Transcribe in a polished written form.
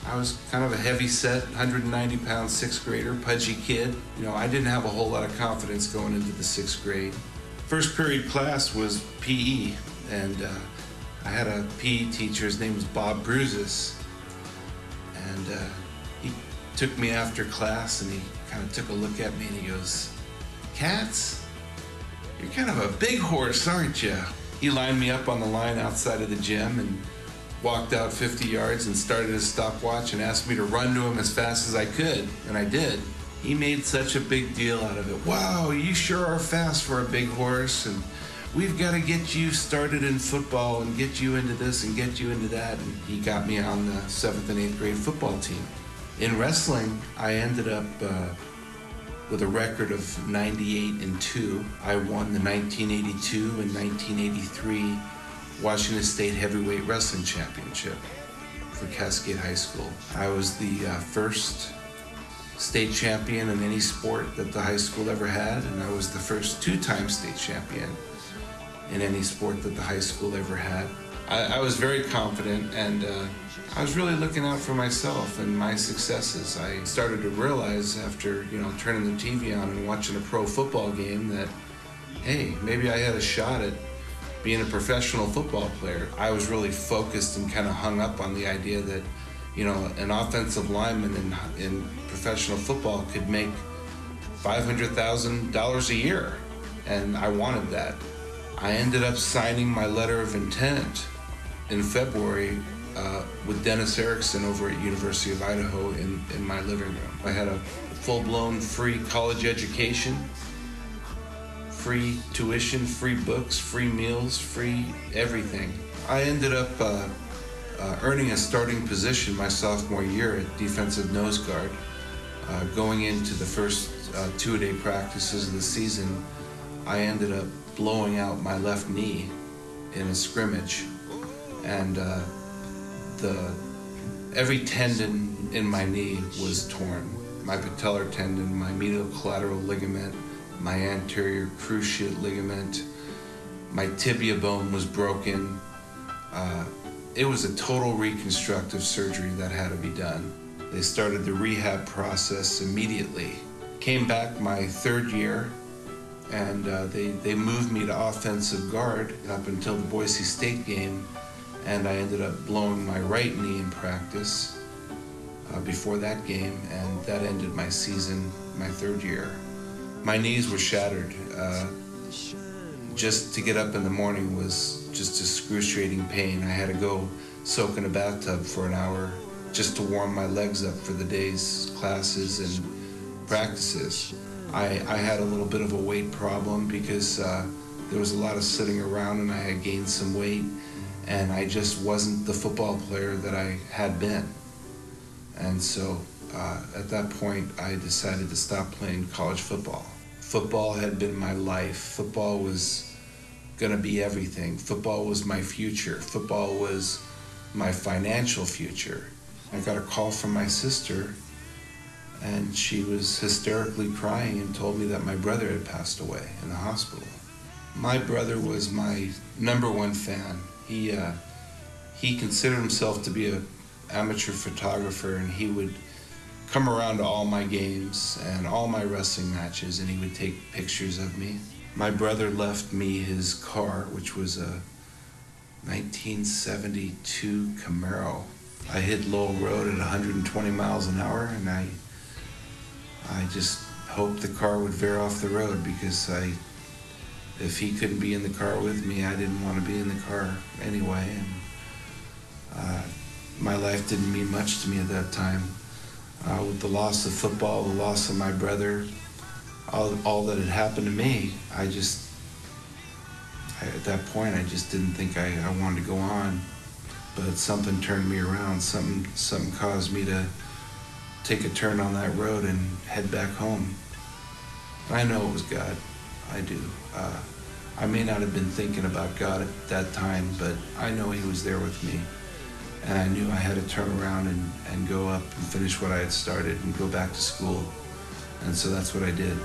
I was kind of a heavy set, 190-pound sixth grader, pudgy kid. I didn't have a whole lot of confidence going into the sixth grade. First period class was PE, and I had a PE teacher. His name was Bob Bruises, and he took me after class, and he kind of took a look at me, and he goes, "Katz, you're kind of a big horse, aren't you?" He lined me up on the line outside of the gym and walked out 50 yards and started his stopwatch and asked me to run to him as fast as I could, and I did. He made such a big deal out of it. "Wow, you sure are fast for a big horse, and we've got to get you started in football and get you into this and get you into that." And he got me on the 7th and 8th grade football team. In wrestling, I ended up with a record of 98-2. I won the 1982 and 1983 Washington State Heavyweight Wrestling Championship for Cascade High School. I was the first state champion in any sport that the high school ever had, and I was the first two-time state champion in any sport that the high school ever had. I was very confident, and I was really looking out for myself and my successes. I started to realize after, turning the TV on and watching a pro football game that, hey, maybe I had a shot at being a professional football player. I was really focused and kind of hung up on the idea that, an offensive lineman in professional football could make $500,000 a year, and I wanted that. I ended up signing my letter of intent in February with Dennis Erickson over at University of Idaho in my living room. I had a full-blown free college education, free tuition, free books, free meals, free everything. I ended up earning a starting position my sophomore year at defensive nose guard. Going into the first two-a-day practices of the season, I ended up blowing out my left knee in a scrimmage, and every tendon in my knee was torn. My patellar tendon, my medial collateral ligament, my anterior cruciate ligament, my tibia bone was broken. It was a total reconstructive surgery that had to be done. They started the rehab process immediately. Came back my third year, and they moved me to offensive guard up until the Boise State game, and I ended up blowing my right knee in practice before that game, and that ended my season, my third year. My knees were shattered. Just to get up in the morning was just excruciating pain. I had to go soak in a bathtub for an hour just to warm my legs up for the day's classes and practices. I had a little bit of a weight problem because there was a lot of sitting around, and I had gained some weight, and I just wasn't the football player that I had been. And so at that point, I decided to stop playing college football. Football had been my life. Football was going to be everything. Football was my future. Football was my financial future. I got a call from my sister, and she was hysterically crying and told me that my brother had passed away in the hospital. My brother was my #1 fan. He considered himself to be an amateur photographer, and he would come around to all my games and all my wrestling matches, and he would take pictures of me. My brother left me his car, which was a 1972 Camaro. I hit Lowell Road at 120 miles an hour, and I just hoped the car would veer off the road, because if he couldn't be in the car with me, I didn't want to be in the car anyway. And my life didn't mean much to me at that time. With the loss of football, the loss of my brother, all that had happened to me, at that point, I just didn't think I wanted to go on. But something turned me around. Something caused me to take a turn on that road and head back home. I know it was God. I do. I may not have been thinking about God at that time, but I know He was there with me. And I knew I had to turn around and go up and finish what I had started and go back to school. And so that's what I did.